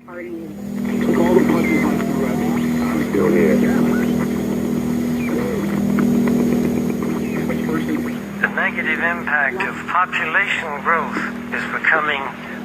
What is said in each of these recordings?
The negative impact of population growth is becoming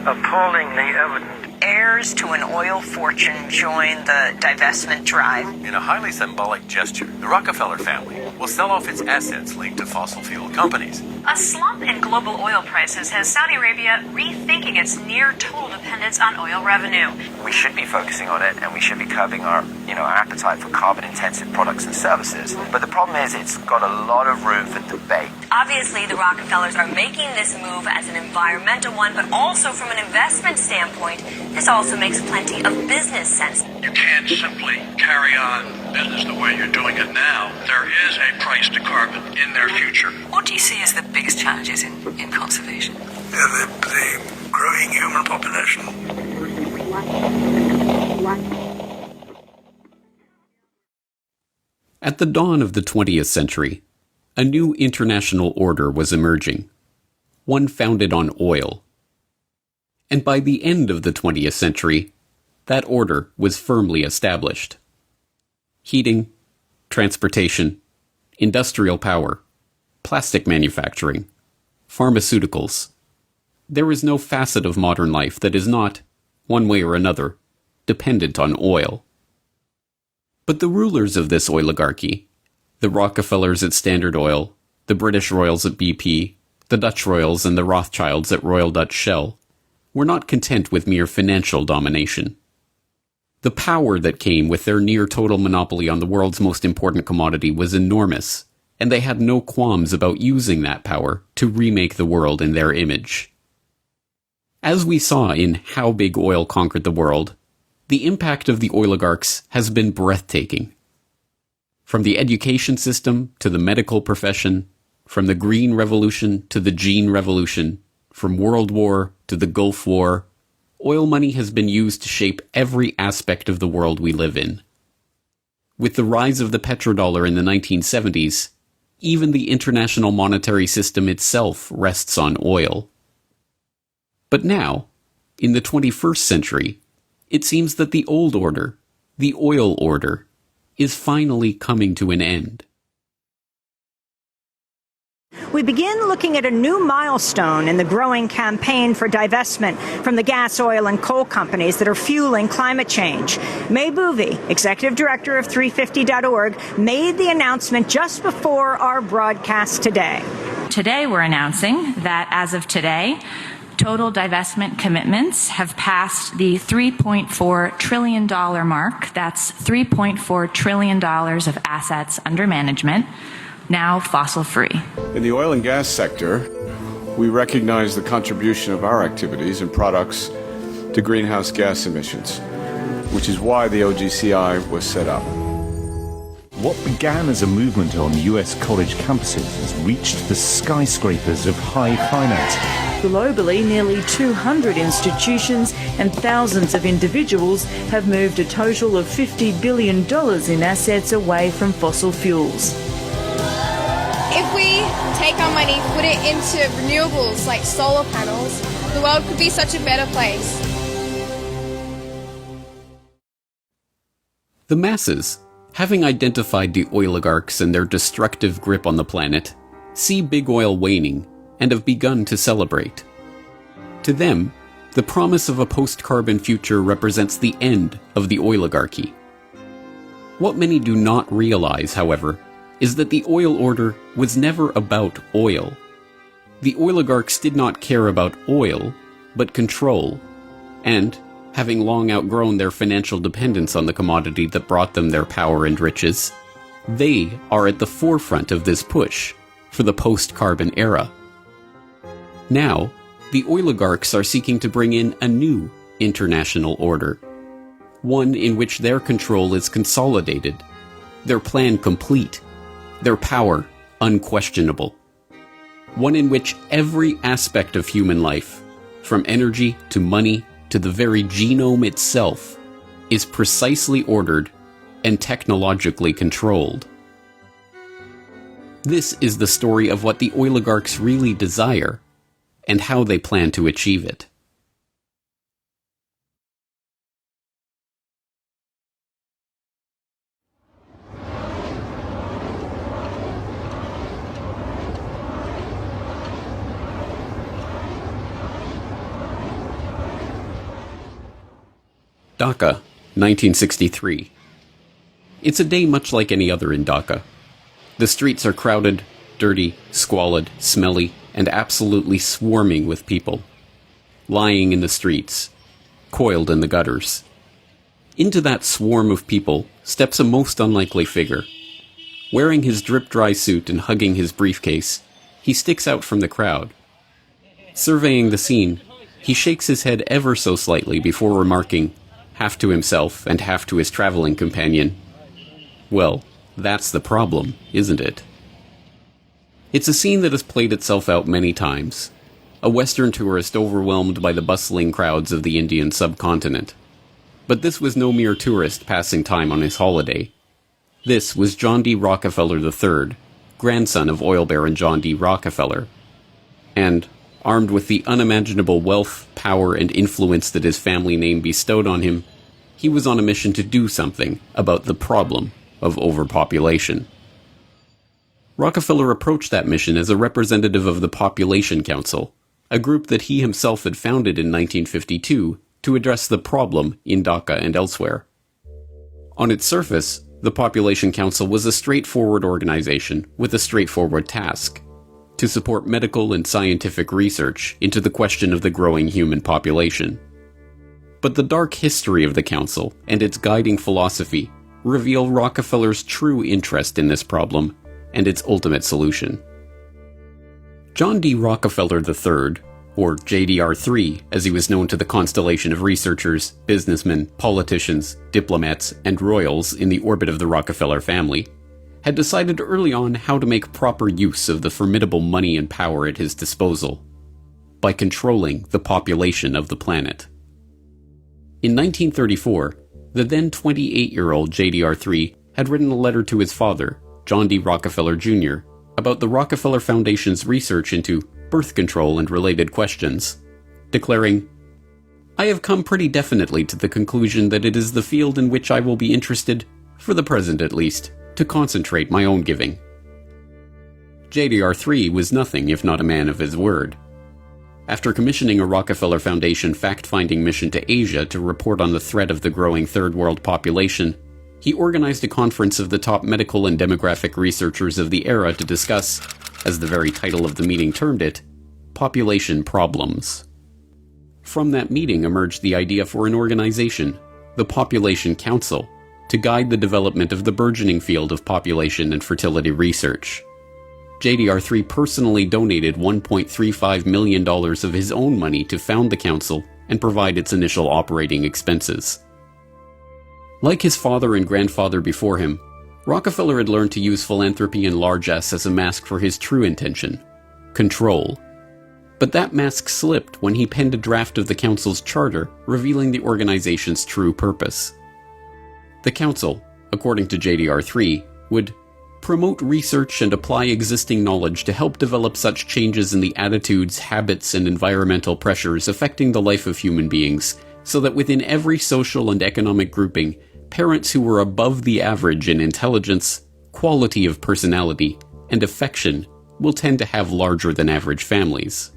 appallingly evident. Heirs to an oil fortune join the divestment drive. In a highly symbolic gesture, the Rockefeller family will sell off its assets linked to fossil fuel companies. A slump in global oil prices has Saudi Arabia rethinking its near total dependence on oil revenue. We should be focusing on it, and we should be curbing our appetite for carbon-intensive products and services. But the problem is it's got a lot of room for debate. Obviously, the Rockefellers are making this move as an environmental one, but also from an investment standpoint, this also makes plenty of business sense. You can't simply carry on business the way you're doing it now. There is a price to carbon in their future. What do you see as the biggest challenges in conservation? The growing human population. At the dawn of the 20th century, a new international order was emerging, one founded on oil. And by the end of the 20th century, that order was firmly established. Heating, transportation, industrial power, plastic manufacturing, pharmaceuticals. There is no facet of modern life that is not, one way or another, dependent on oil. But the rulers of this oligarchy, the Rockefellers at Standard Oil, the British royals at BP, the Dutch royals and the Rothschilds at Royal Dutch Shell, were not content with mere financial domination. The power that came with their near-total monopoly on the world's most important commodity was enormous, and they had no qualms about using that power to remake the world in their image. As we saw in How Big Oil Conquered the World, the impact of the oligarchs has been breathtaking. From the education system to the medical profession, from the Green Revolution to the Gene Revolution, from World War to the Gulf War, oil money has been used to shape every aspect of the world we live in. With the rise of the petrodollar in the 1970s, even the international monetary system itself rests on oil. But now, in the 21st century, it seems that the old order, the oil order, is finally coming to an end. We begin looking at a new milestone in the growing campaign for divestment from the gas, oil, and coal companies that are fueling climate change. May Boovy, executive director of 350.org, made the announcement just before our broadcast today. Today we're announcing that as of today, total divestment commitments have passed the $3.4 trillion mark. That's $3.4 trillion of assets under management, now fossil-free. In the oil and gas sector, we recognize the contribution of our activities and products to greenhouse gas emissions, which is why the OGCI was set up. What began as a movement on US college campuses has reached the skyscrapers of high finance. Globally, nearly 200 institutions and thousands of individuals have moved a total of $50 billion in assets away from fossil fuels. If we take our money, put it into renewables like solar panels, the world could be such a better place. The masses, having identified the oligarchs and their destructive grip on the planet, see big oil waning and have begun to celebrate. To them, the promise of a post-carbon future represents the end of the oligarchy. What many do not realize, however, is that the oil order was never about oil. The oligarchs did not care about oil, but control, and, having long outgrown their financial dependence on the commodity that brought them their power and riches, they are at the forefront of this push for the post-carbon era. Now, the oligarchs are seeking to bring in a new international order, one in which their control is consolidated, their plan complete, their power unquestionable, one in which every aspect of human life, from energy to money to the very genome itself, is precisely ordered and technologically controlled. This is the story of what the oligarchs really desire, and how they plan to achieve it. Dhaka, 1963. It's a day much like any other in Dhaka. The streets are crowded, dirty, squalid, smelly, and absolutely swarming with people. Lying in the streets, coiled in the gutters. Into that swarm of people steps a most unlikely figure. Wearing his drip-dry suit and hugging his briefcase, he sticks out from the crowd. Surveying the scene, he shakes his head ever so slightly before remarking, half to himself and half to his traveling companion, "Well, that's the problem, isn't it?" It's a scene that has played itself out many times. A Western tourist overwhelmed by the bustling crowds of the Indian subcontinent. But this was no mere tourist passing time on his holiday. This was John D. Rockefeller III, grandson of oil baron John D. Rockefeller. And, armed with the unimaginable wealth, power, and influence that his family name bestowed on him, he was on a mission to do something about the problem of overpopulation. Rockefeller approached that mission as a representative of the Population Council, a group that he himself had founded in 1952 to address the problem in Dhaka and elsewhere. On its surface, the Population Council was a straightforward organization with a straightforward task: to support medical and scientific research into the question of the growing human population. But the dark history of the Council and its guiding philosophy reveal Rockefeller's true interest in this problem and its ultimate solution. John D. Rockefeller III, or JDR3 as he was known to the constellation of researchers, businessmen, politicians, diplomats, and royals in the orbit of the Rockefeller family, had decided early on how to make proper use of the formidable money and power at his disposal, by controlling the population of the planet. In 1934, the then 28-year-old JDR3 had written a letter to his father, John D. Rockefeller Jr., about the Rockefeller Foundation's research into birth control and related questions, declaring, "I have come pretty definitely to the conclusion that it is the field in which I will be interested, for the present at least, to concentrate my own giving." JDR3 was nothing if not a man of his word. After commissioning a Rockefeller Foundation fact-finding mission to Asia to report on the threat of the growing Third World population, he organized a conference of the top medical and demographic researchers of the era to discuss, as the very title of the meeting termed it, population problems. From that meeting emerged the idea for an organization, the Population Council, to guide the development of the burgeoning field of population and fertility research. JDR3 personally donated $1.35 million of his own money to found the council and provide its initial operating expenses. Like his father and grandfather before him, Rockefeller had learned to use philanthropy and largesse as a mask for his true intention: control. But that mask slipped when he penned a draft of the council's charter revealing the organization's true purpose. The council, according to JDR3, would promote research and apply existing knowledge to help develop such changes in the attitudes, habits, and environmental pressures affecting the life of human beings, so that within every social and economic grouping, parents who were above the average in intelligence, quality of personality, and affection will tend to have larger than average families.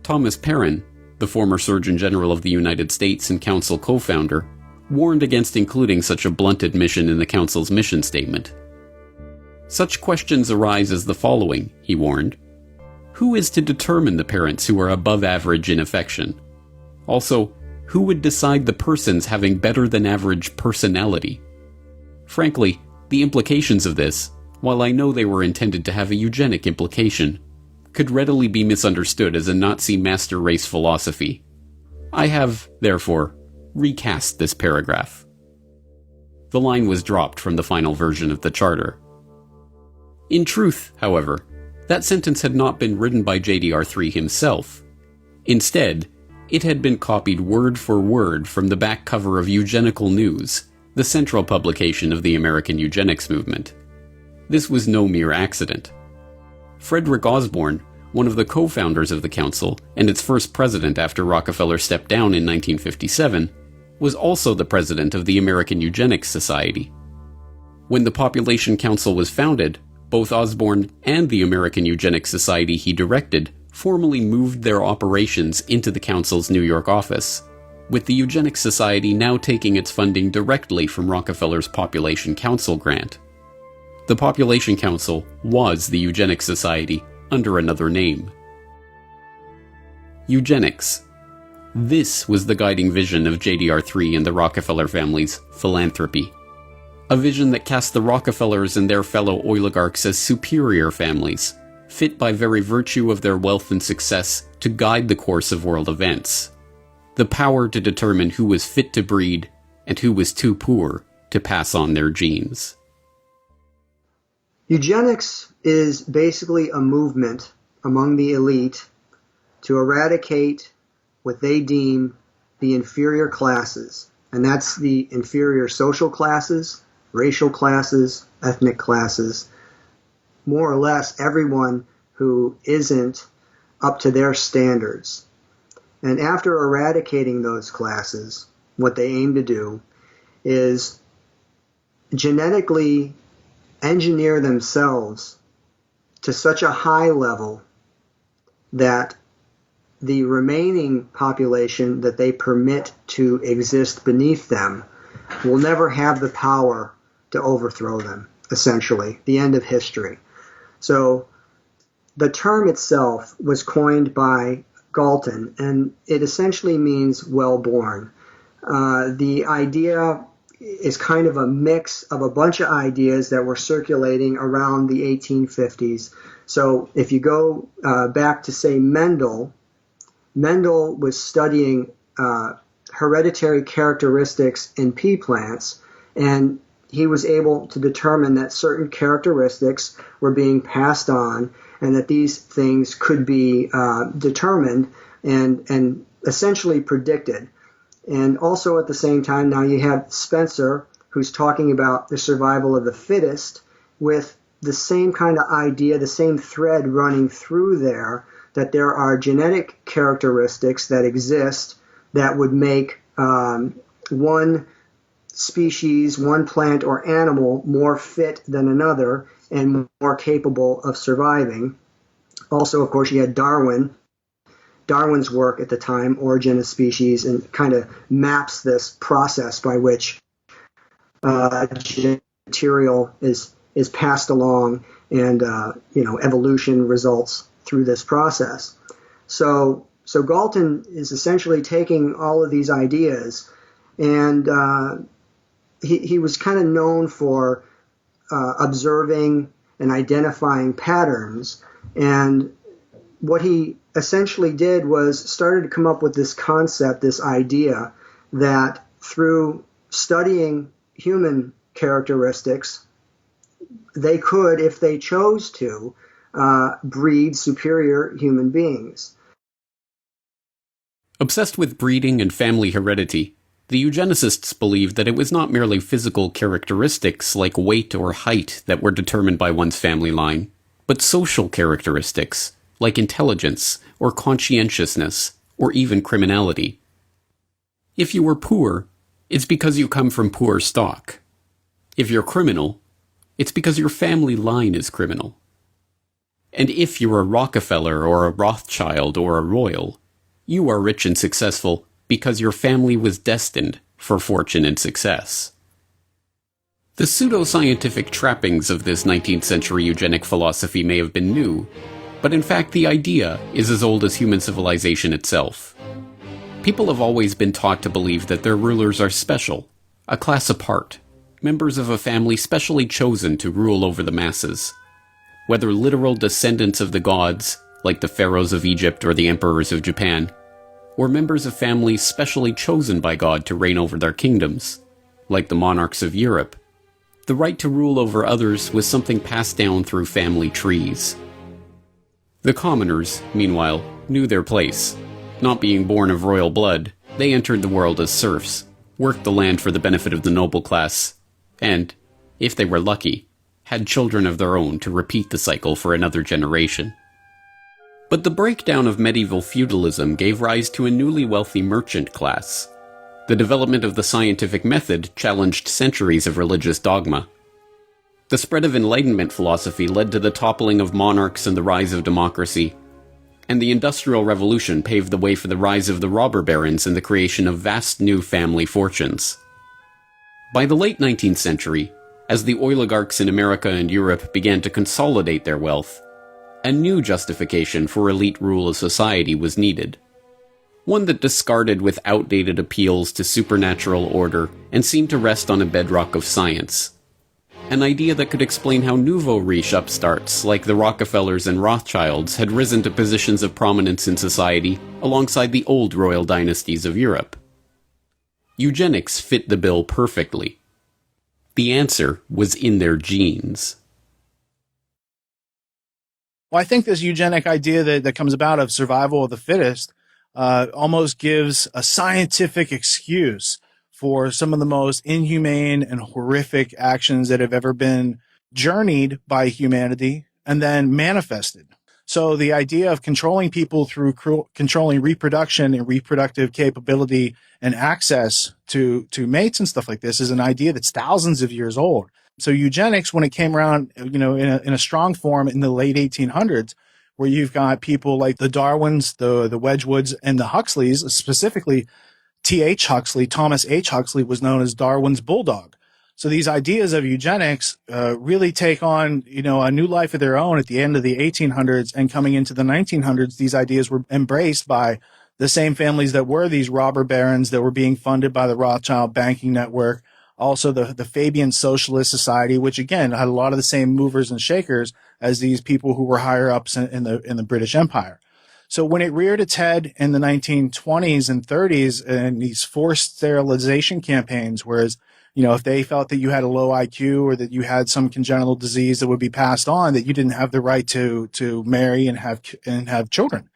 Thomas Perrin, the former Surgeon General of the United States and Council co-founder, warned against including such a blunted mission in the Council's mission statement. Such questions arise as the following, he warned. Who is to determine the parents who are above average in affection? Also, who would decide the persons having better than average personality? Frankly, the implications of this, while I know they were intended to have a eugenic implication, could readily be misunderstood as a Nazi master race philosophy. I have, therefore, recast this paragraph. The line was dropped from the final version of the charter. In truth, however, that sentence had not been written by JDR3 himself. Instead, it had been copied word for word from the back cover of Eugenical News, the central publication of the American eugenics movement. This was no mere accident. Frederick Osborne, one of the co-founders of the council and its first president after Rockefeller stepped down in 1957, was also the president of the American Eugenics Society. When the Population Council was founded, both Osborne and the American Eugenics Society he directed formally moved their operations into the council's New York office, with the Eugenics Society now taking its funding directly from Rockefeller's Population Council grant. The Population Council was the Eugenics Society under another name. Eugenics. This was the guiding vision of JDR3 and the Rockefeller family's philanthropy. A vision that cast the Rockefellers and their fellow oligarchs as superior families, fit by very virtue of their wealth and success to guide the course of world events. The power to determine who was fit to breed and who was too poor to pass on their genes. Eugenics is basically a movement among the elite to eradicate what they deem the inferior classes, and that's the inferior social classes, racial classes, ethnic classes, more or less everyone who isn't up to their standards. And after eradicating those classes, what they aim to do is genetically engineer themselves to such a high level that the remaining population that they permit to exist beneath them will never have the power to overthrow them, essentially, the end of history. So the term itself was coined by Galton, and it essentially means well-born. The idea is kind of a mix of a bunch of ideas that were circulating around the 1850s. So if you go back to, say, Mendel was studying hereditary characteristics in pea plants, and he was able to determine that certain characteristics were being passed on and that these things could be determined and essentially predicted. And also at the same time, now you have Spencer, who's talking about the survival of the fittest, with the same kind of idea, the same thread running through there, that there are genetic characteristics that exist that would make one species, one plant or animal more fit than another and more capable of surviving. Also, of course, you had Darwin's work at the time, Origin of Species, and kind of maps this process by which genetic material is passed along and evolution results through this process. So Galton is essentially taking all of these ideas, and he was kind of known for observing and identifying patterns. And what he essentially did was started to come up with this concept, this idea that through studying human characteristics, they could, if they chose to, breed superior human beings. Obsessed with breeding and family heredity, the eugenicists believed that it was not merely physical characteristics like weight or height that were determined by one's family line, but social characteristics like intelligence or conscientiousness or even criminality. If you were poor, it's because you come from poor stock. If you're criminal, it's because your family line is criminal. And if you're a Rockefeller or a Rothschild or a royal, you are rich and successful because your family was destined for fortune and success. The pseudo-scientific trappings of this 19th century eugenic philosophy may have been new, but in fact the idea is as old as human civilization itself. People have always been taught to believe that their rulers are special, a class apart, members of a family specially chosen to rule over the masses. Whether literal descendants of the gods, like the pharaohs of Egypt or the emperors of Japan, or members of families specially chosen by God to reign over their kingdoms, like the monarchs of Europe, the right to rule over others was something passed down through family trees. The commoners, meanwhile, knew their place. Not being born of royal blood, they entered the world as serfs, worked the land for the benefit of the noble class, and, if they were lucky, had children of their own to repeat the cycle for another generation. But the breakdown of medieval feudalism gave rise to a newly wealthy merchant class. The development of the scientific method challenged centuries of religious dogma. The spread of Enlightenment philosophy led to the toppling of monarchs and the rise of democracy. and the Industrial Revolution paved the way for the rise of the robber barons and the creation of vast new family fortunes. By the late 19th century, as the oligarchs in America and Europe began to consolidate their wealth, a new justification for elite rule of society was needed. One that discarded with outdated appeals to supernatural order and seemed to rest on a bedrock of science. An idea that could explain how nouveau riche upstarts like the Rockefellers and Rothschilds had risen to positions of prominence in society alongside the old royal dynasties of Europe. Eugenics fit the bill perfectly. The answer was in their genes. Well, I think this eugenic idea that comes about of survival of the fittest almost gives a scientific excuse for some of the most inhumane and horrific actions that have ever been journeyed by humanity and then manifested. So the idea of controlling people through controlling reproduction and reproductive capability and access to mates and stuff like this is an idea that's thousands of years old. So eugenics, when it came around, in a strong form in the late 1800s, where you've got people like the Darwins, the Wedgwoods, and the Huxleys, specifically T.H. Huxley, Thomas H. Huxley was known as Darwin's bulldog. So these ideas of eugenics really take on, a new life of their own at the end of the 1800s, and coming into the 1900s, these ideas were embraced by the same families that were these robber barons that were being funded by the Rothschild banking network. Also the Fabian Socialist Society, which again had a lot of the same movers and shakers as these people who were higher ups in the British Empire. So when it reared its head in the 1920s and 30s and these forced sterilization campaigns, whereas, if they felt that you had a low IQ or that you had some congenital disease that would be passed on, that you didn't have the right to marry and have children.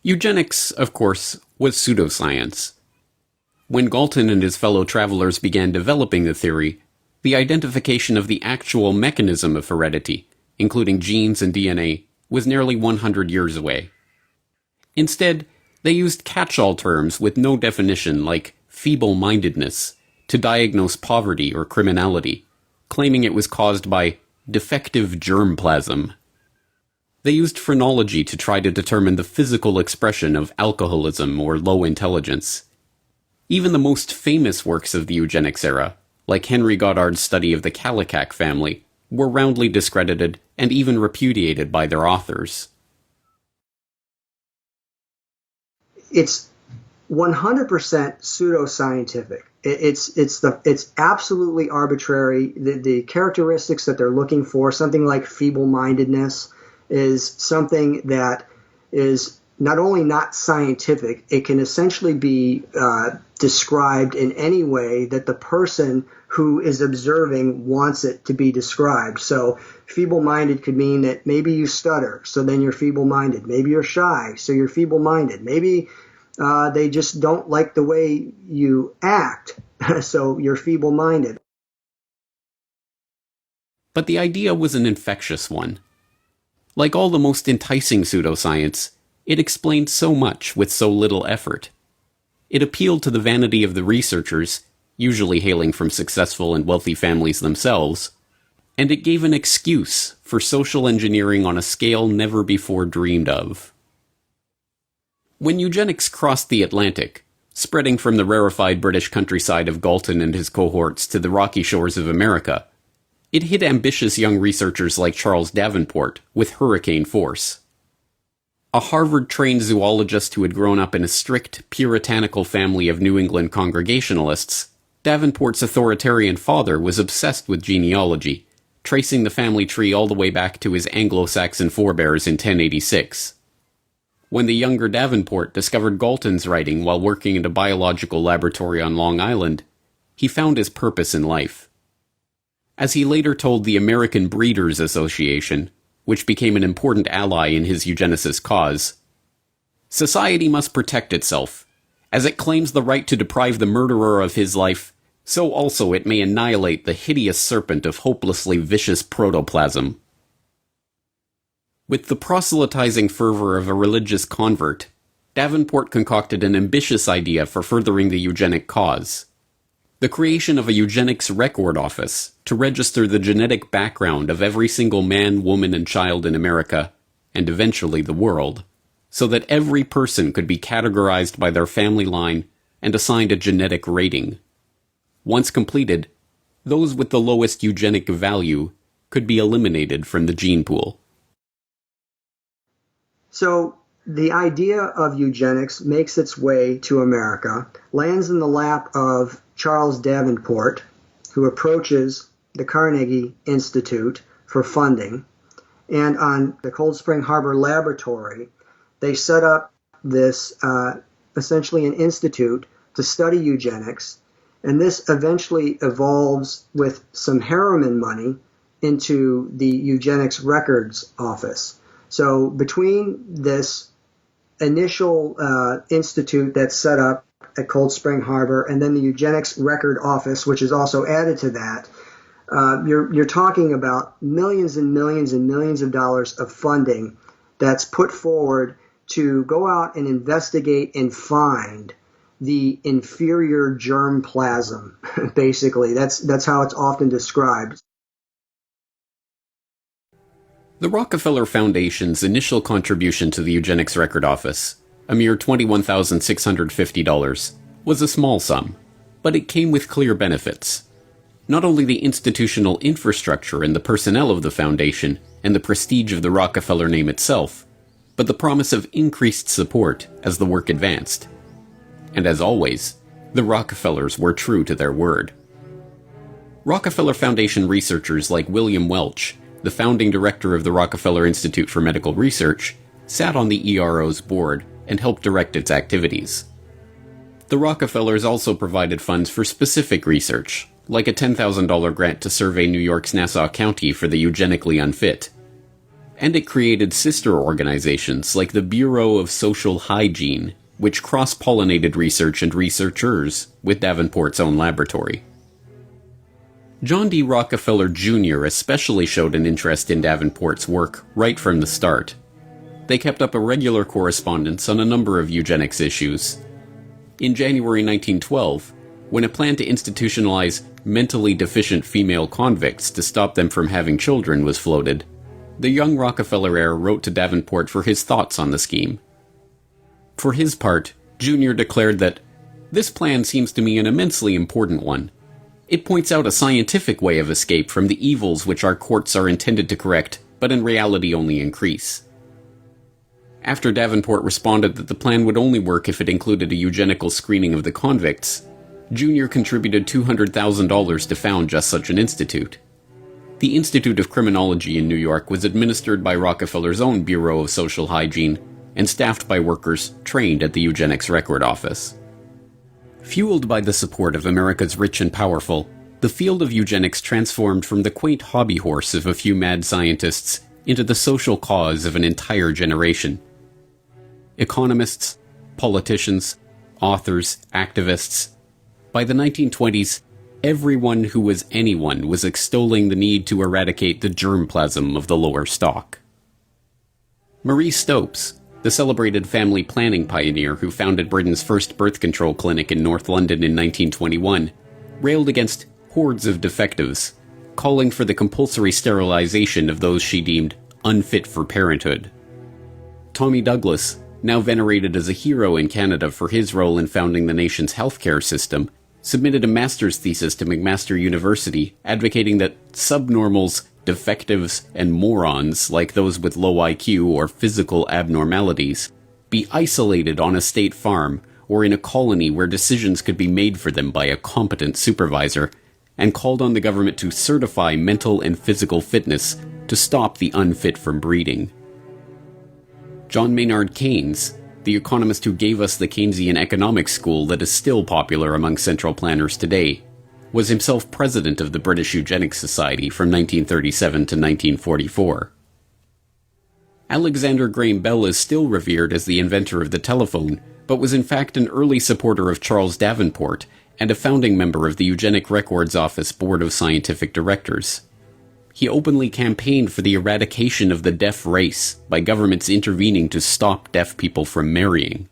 Eugenics, of course, was pseudoscience. When Galton and his fellow travelers began developing the theory, the identification of the actual mechanism of heredity, including genes and DNA, was nearly 100 years away. Instead, they used catch-all terms with no definition like feeble-mindedness to diagnose poverty or criminality, claiming it was caused by defective germplasm. They used phrenology to try to determine the physical expression of alcoholism or low intelligence. Even the most famous works of the eugenics era, like Henry Goddard's study of the Kallikak family, were roundly discredited and even repudiated by their authors. It's 100% pseudoscientific. It's absolutely arbitrary. The characteristics that they're looking for, something like feeble-mindedness, is something that is not only not scientific, it can essentially be described in any way that the person who is observing wants it to be described. So feeble-minded could mean that maybe you stutter, so then you're feeble-minded. Maybe you're shy, so you're feeble-minded. Maybe they just don't like the way you act, so you're feeble-minded. But the idea was an infectious one. Like all the most enticing pseudoscience, it explained so much with so little effort. It appealed to the vanity of the researchers, usually hailing from successful and wealthy families themselves, and it gave an excuse for social engineering on a scale never before dreamed of. When eugenics crossed the Atlantic, spreading from the rarefied British countryside of Galton and his cohorts to the rocky shores of America, it hit ambitious young researchers like Charles Davenport with hurricane force. A Harvard-trained zoologist who had grown up in a strict, puritanical family of New England Congregationalists, Davenport's authoritarian father was obsessed with genealogy, tracing the family tree all the way back to his Anglo-Saxon forebears in 1086. When the younger Davenport discovered Galton's writing while working in a biological laboratory on Long Island, he found his purpose in life. As he later told the American Breeders Association, which became an important ally in his eugenicist cause, "Society must protect itself. As it claims the right to deprive the murderer of his life, so also it may annihilate the hideous serpent of hopelessly vicious protoplasm." With the proselytizing fervor of a religious convert, Davenport concocted an ambitious idea for furthering the eugenic cause: the creation of a eugenics record office to register the genetic background of every single man, woman, and child in America and eventually the world, so that every person could be categorized by their family line and assigned a genetic rating. Once completed, those with the lowest eugenic value could be eliminated from the gene pool. So the idea of eugenics makes its way to America, lands in the lap of Charles Davenport, who approaches the Carnegie Institute for funding. And on the Cold Spring Harbor Laboratory, they set up this essentially an institute to study eugenics. And this eventually evolves with some Harriman money into the Eugenics Records Office. So between this initial institute that's set up at Cold Spring Harbor and then the Eugenics Record Office, which is also added to that, you're talking about millions and millions and millions of dollars of funding that's put forward to go out and investigate and find the inferior germplasm. Basically, that's how it's often described. The Rockefeller Foundation's initial contribution to the Eugenics Record Office, a mere $21,650, was a small sum, but it came with clear benefits. Not only the institutional infrastructure and the personnel of the foundation and the prestige of the Rockefeller name itself, but the promise of increased support as the work advanced. And as always, the Rockefellers were true to their word. Rockefeller Foundation researchers like William Welch, the founding director of the Rockefeller Institute for Medical Research, sat on the ERO's board and helped direct its activities. The Rockefellers also provided funds for specific research, like a $10,000 grant to survey New York's Nassau County for the eugenically unfit. And it created sister organizations like the Bureau of Social Hygiene, which cross-pollinated research and researchers with Davenport's own laboratory. John D. Rockefeller Jr. especially showed an interest in Davenport's work right from the start. They kept up a regular correspondence on a number of eugenics issues. In January 1912, when a plan to institutionalize mentally deficient female convicts to stop them from having children was floated, the young Rockefeller heir wrote to Davenport for his thoughts on the scheme. For his part, Jr. declared that, "This plan seems to me an immensely important one. It points out a scientific way of escape from the evils which our courts are intended to correct, but in reality only increase." After Davenport responded that the plan would only work if it included a eugenical screening of the convicts, Jr. contributed $200,000 to found just such an institute. The Institute of Criminology in New York was administered by Rockefeller's own Bureau of Social Hygiene and staffed by workers trained at the Eugenics Record Office. Fueled by the support of America's rich and powerful, the field of eugenics transformed from the quaint hobby horse of a few mad scientists into the social cause of an entire generation. Economists, politicians, authors, activists. By the 1920s, everyone who was anyone was extolling the need to eradicate the germplasm of the lower stock. Marie Stopes, the celebrated family planning pioneer who founded Britain's first birth control clinic in North London in 1921, railed against hordes of defectives, calling for the compulsory sterilization of those she deemed unfit for parenthood. Tommy Douglas, now venerated as a hero in Canada for his role in founding the nation's healthcare system, submitted a master's thesis to McMaster University advocating that subnormals, defectives, and morons, like those with low IQ or physical abnormalities, be isolated on a state farm or in a colony where decisions could be made for them by a competent supervisor, and called on the government to certify mental and physical fitness to stop the unfit from breeding. John Maynard Keynes, the economist who gave us the Keynesian economics school that is still popular among central planners today, was himself president of the British Eugenics Society from 1937 to 1944. Alexander Graham Bell is still revered as the inventor of the telephone, but was in fact an early supporter of Charles Davenport and a founding member of the Eugenic Records Office Board of Scientific Directors. He openly campaigned for the eradication of the deaf race by governments intervening to stop deaf people from marrying.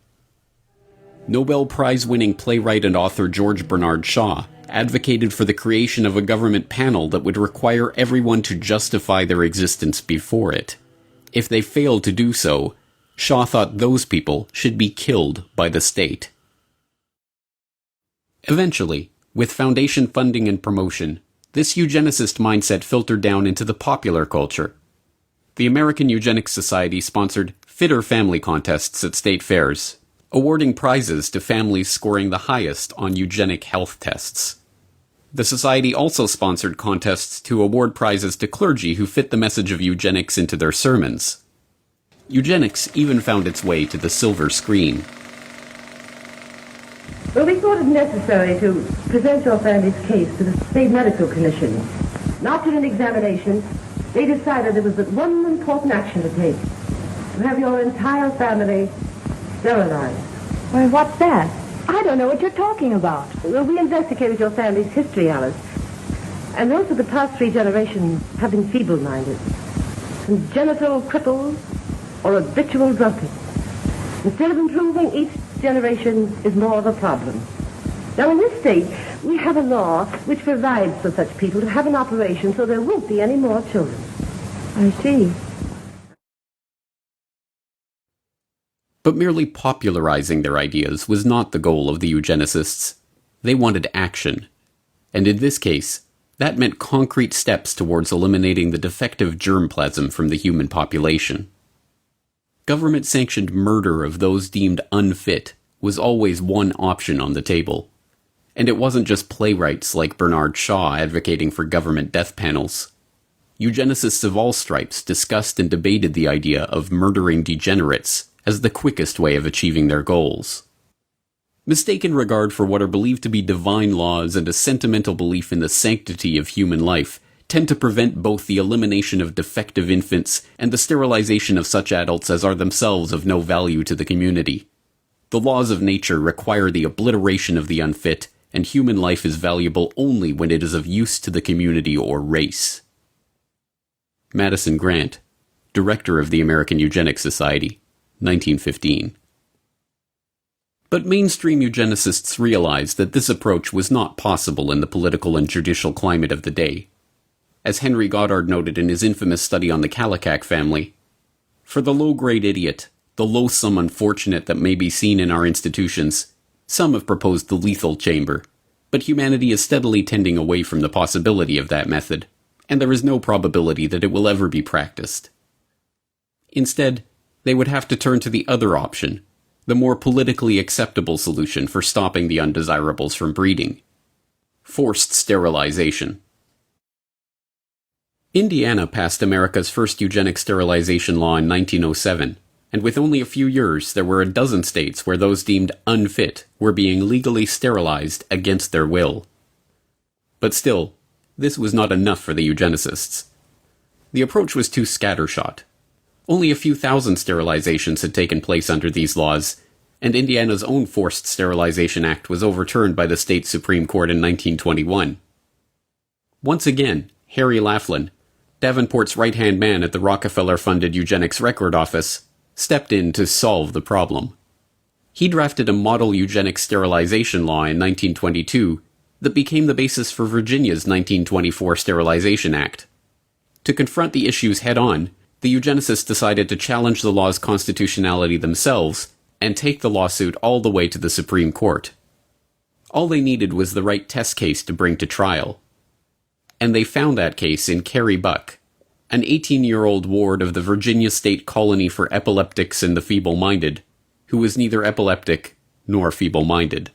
Nobel Prize-winning playwright and author George Bernard Shaw advocated for the creation of a government panel that would require everyone to justify their existence before it. If they failed to do so, Shaw thought those people should be killed by the state. Eventually, with foundation funding and promotion, this eugenicist mindset filtered down into the popular culture. The American Eugenics Society sponsored fitter family contests at state fairs, awarding prizes to families scoring the highest on eugenic health tests. The society also sponsored contests to award prizes to clergy who fit the message of eugenics into their sermons. Eugenics even found its way to the silver screen. Well, we thought it necessary to present your family's case to the State Medical Commission. And after an examination, they decided there was but one important action to take: to have your entire family sterilized. Well, what's that? I don't know what you're talking about. Well, we investigated your family's history, Alice. And those of the past 3 generations have been feeble-minded, congenital cripples, or habitual drunkards. Instead of improving, each generation is more of a problem. Now, in this state, we have a law which provides for such people to have an operation so there won't be any more children. I see. But merely popularizing their ideas was not the goal of the eugenicists. They wanted action. And in this case, that meant concrete steps towards eliminating the defective germplasm from the human population. Government-sanctioned murder of those deemed unfit was always one option on the table. And it wasn't just playwrights like Bernard Shaw advocating for government death panels. Eugenicists of all stripes discussed and debated the idea of murdering degenerates as the quickest way of achieving their goals. Mistaken regard for what are believed to be divine laws and a sentimental belief in the sanctity of human life tend to prevent both the elimination of defective infants and the sterilization of such adults as are themselves of no value to the community. The laws of nature require the obliteration of the unfit, and human life is valuable only when it is of use to the community or race. Madison Grant, Director of the American Eugenics Society, 1915. But mainstream eugenicists realized that this approach was not possible in the political and judicial climate of the day. As Henry Goddard noted in his infamous study on the Kallikak family, for the low-grade idiot, the loathsome unfortunate that may be seen in our institutions, some have proposed the lethal chamber, but humanity is steadily tending away from the possibility of that method, and there is no probability that it will ever be practiced. Instead, they would have to turn to the other option, the more politically acceptable solution for stopping the undesirables from breeding: forced sterilization. Indiana passed America's first eugenic sterilization law in 1907, and with only a few years there were a dozen states where those deemed unfit were being legally sterilized against their will. But still, this was not enough for the eugenicists. The approach was too scattershot. Only a few thousand sterilizations had taken place under these laws, and Indiana's own Forced Sterilization Act was overturned by the state Supreme Court in 1921. Once again, Harry Laughlin, Davenport's right-hand man at the Rockefeller-funded Eugenics Record Office, stepped in to solve the problem. He drafted a model eugenic sterilization law in 1922 that became the basis for Virginia's 1924 Sterilization Act. To confront the issues head-on, the eugenicists decided to challenge the law's constitutionality themselves and take the lawsuit all the way to the Supreme Court. All they needed was the right test case to bring to trial. And they found that case in Carrie Buck, an 18-year-old ward of the Virginia State Colony for Epileptics and the Feeble-Minded, who was neither epileptic nor feeble-minded.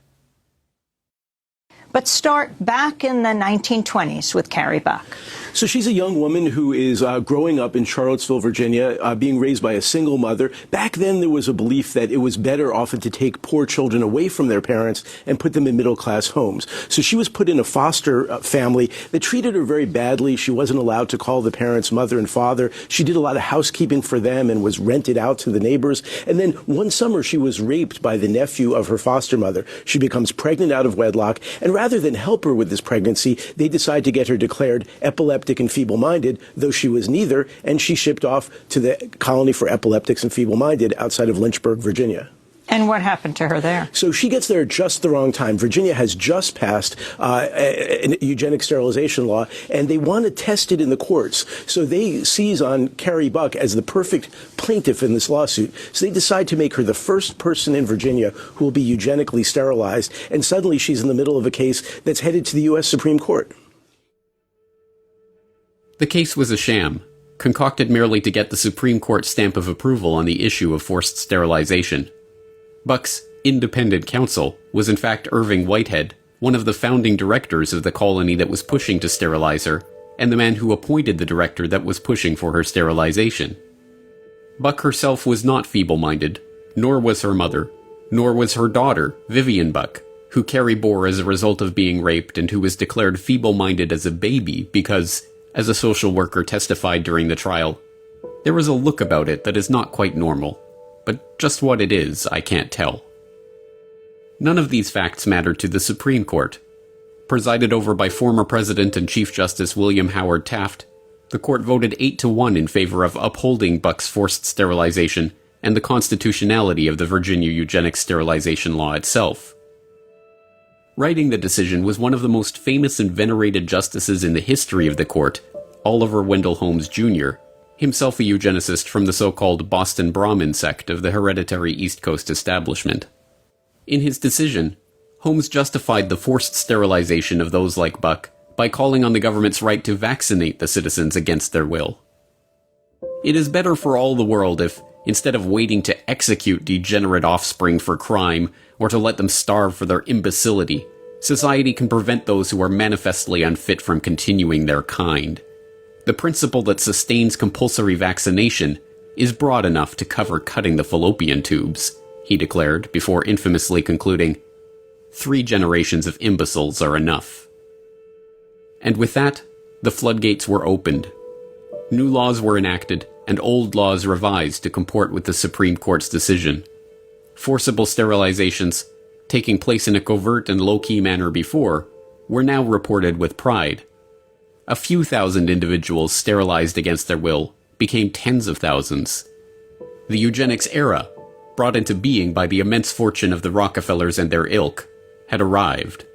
But start back in the 1920s with Carrie Buck. So she's a young woman who is growing up in Charlottesville, Virginia, being raised by a single mother. Back then, there was a belief that it was better often to take poor children away from their parents and put them in middle-class homes. So she was put in a foster family that treated her very badly. She wasn't allowed to call the parents mother and father. She did a lot of housekeeping for them and was rented out to the neighbors. And then one summer, she was raped by the nephew of her foster mother. She becomes pregnant out of wedlock, and rather than help her with this pregnancy, they decide to get her declared epileptic and feeble-minded, though she was neither, and she shipped off to the colony for epileptics and feeble-minded outside of Lynchburg, Virginia. And what happened to her there? So she gets there at just the wrong time. Virginia has just passed a eugenic sterilization law, and they want to test it in the courts. So they seize on Carrie Buck as the perfect plaintiff in this lawsuit. So they decide to make her the first person in Virginia who will be eugenically sterilized. And suddenly she's in the middle of a case that's headed to the U.S. Supreme Court. The case was a sham, concocted merely to get the Supreme Court stamp of approval on the issue of forced sterilization. Buck's independent counsel was in fact Irving Whitehead, one of the founding directors of the colony that was pushing to sterilize her, and the man who appointed the director that was pushing for her sterilization. Buck herself was not feeble-minded, nor was her mother, nor was her daughter, Vivian Buck, who Carrie bore as a result of being raped and who was declared feeble-minded as a baby because, as a social worker testified during the trial, there was a look about it that is not quite normal. But just what it is, I can't tell. None of these facts mattered to the Supreme Court. Presided over by former President and Chief Justice William Howard Taft, the court voted 8-1 in favor of upholding Buck's forced sterilization and the constitutionality of the Virginia eugenics sterilization law itself. Writing the decision was one of the most famous and venerated justices in the history of the court, Oliver Wendell Holmes Jr., himself a eugenicist from the so-called Boston Brahmin sect of the hereditary East Coast establishment. In his decision, Holmes justified the forced sterilization of those like Buck by calling on the government's right to vaccinate the citizens against their will. It is better for all the world if, instead of waiting to execute degenerate offspring for crime or to let them starve for their imbecility, society can prevent those who are manifestly unfit from continuing their kind. The principle that sustains compulsory vaccination is broad enough to cover cutting the fallopian tubes, he declared before infamously concluding, 3 generations of imbeciles are enough. And with that, the floodgates were opened. New laws were enacted, and old laws revised to comport with the Supreme Court's decision. Forcible sterilizations, taking place in a covert and low-key manner before, were now reported with pride. A few thousand individuals sterilized against their will became tens of thousands. The eugenics era, brought into being by the immense fortune of the Rockefellers and their ilk, had arrived.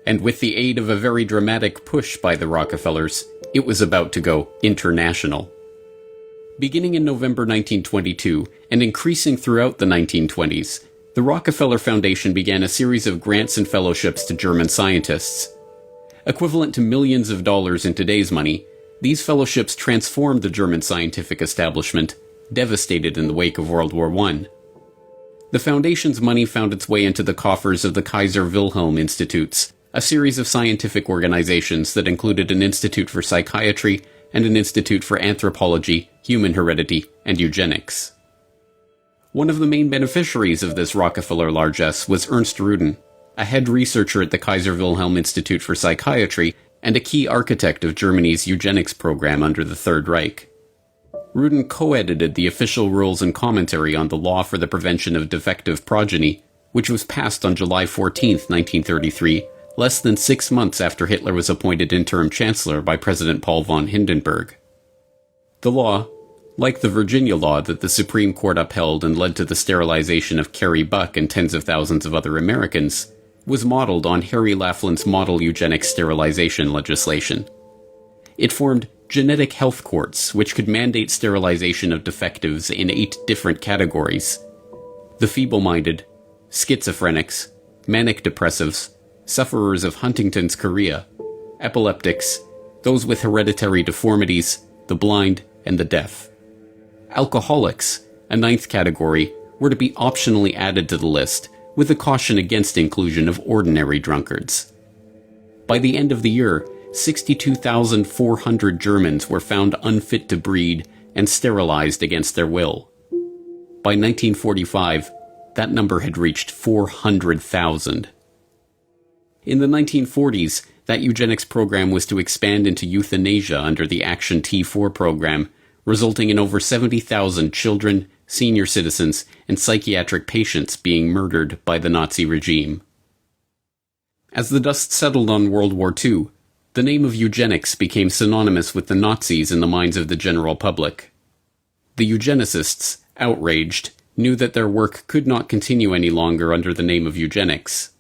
And with the aid of a very dramatic push by the Rockefellers, it was about to go international. Beginning in November 1922 and increasing throughout the 1920s, the Rockefeller Foundation began a series of grants and fellowships to German scientists. Equivalent to millions of dollars in today's money, these fellowships transformed the German scientific establishment, devastated in the wake of World War I. The Foundation's money found its way into the coffers of the Kaiser Wilhelm Institutes, a series of scientific organizations that included an institute for psychiatry and an institute for anthropology, human heredity, and eugenics. One of the main beneficiaries of this Rockefeller largesse was Ernst Rudin, a head researcher at the Kaiser Wilhelm Institute for Psychiatry and a key architect of Germany's eugenics program under the Third Reich. Rudin co-edited the official rules and commentary on the law for the prevention of defective progeny, which was passed on July 14, 1933, less than 6 months after Hitler was appointed interim chancellor by President Paul von Hindenburg. The law, like the Virginia law that the Supreme Court upheld and led to the sterilization of Carrie Buck and tens of thousands of other Americans, was modeled on Harry Laughlин's model eugenics sterilization legislation. It formed genetic health courts which could mandate sterilization of defectives in 8 different categories: the feeble-minded, schizophrenics, manic depressives, sufferers of Huntington's chorea, epileptics, those with hereditary deformities, the blind, and the deaf. Alcoholics, a 9th category, were to be optionally added to the list, with a caution against inclusion of ordinary drunkards. By the end of the year, 62,400 Germans were found unfit to breed and sterilized against their will. By 1945, that number had reached 400,000. In the 1940s, that eugenics program was to expand into euthanasia under the Action T4 program, resulting in over 70,000 children, senior citizens, and psychiatric patients being murdered by the Nazi regime. As the dust settled on World War II, the name of eugenics became synonymous with the Nazis in the minds of the general public. The eugenicists, outraged, knew that their work could not continue any longer under the name of eugenics.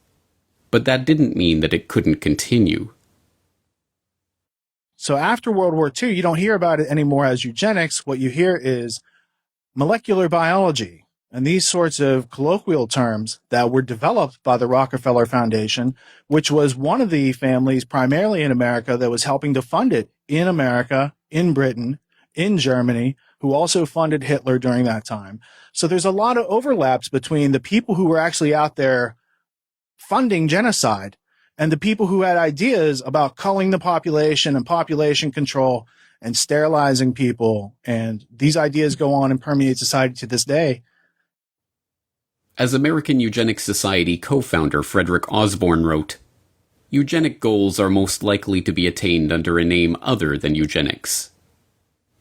But that didn't mean that it couldn't continue. So after World War II, you don't hear about it anymore as eugenics. What you hear is molecular biology and these sorts of colloquial terms that were developed by the Rockefeller Foundation, which was one of the families primarily in America that was helping to fund it in America, in Britain, in Germany, who also funded Hitler during that time. So there's a lot of overlaps between the people who were actually out there funding genocide and the people who had ideas about culling the population and population control and sterilizing people. And these ideas go on and permeate society to this day. As American Eugenics Society co-founder Frederick Osborne wrote, "Eugenic goals are most likely to be attained under a name other than eugenics."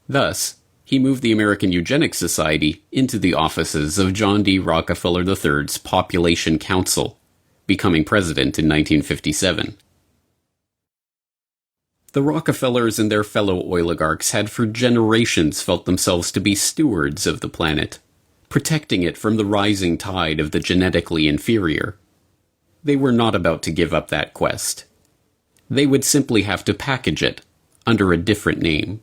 Thus, he moved the American Eugenics Society into the offices of John D. Rockefeller III's Population Council, becoming president in 1957. The Rockefellers and their fellow oligarchs had for generations felt themselves to be stewards of the planet, protecting it from the rising tide of the genetically inferior. They were not about to give up that quest. They would simply have to package it under a different name.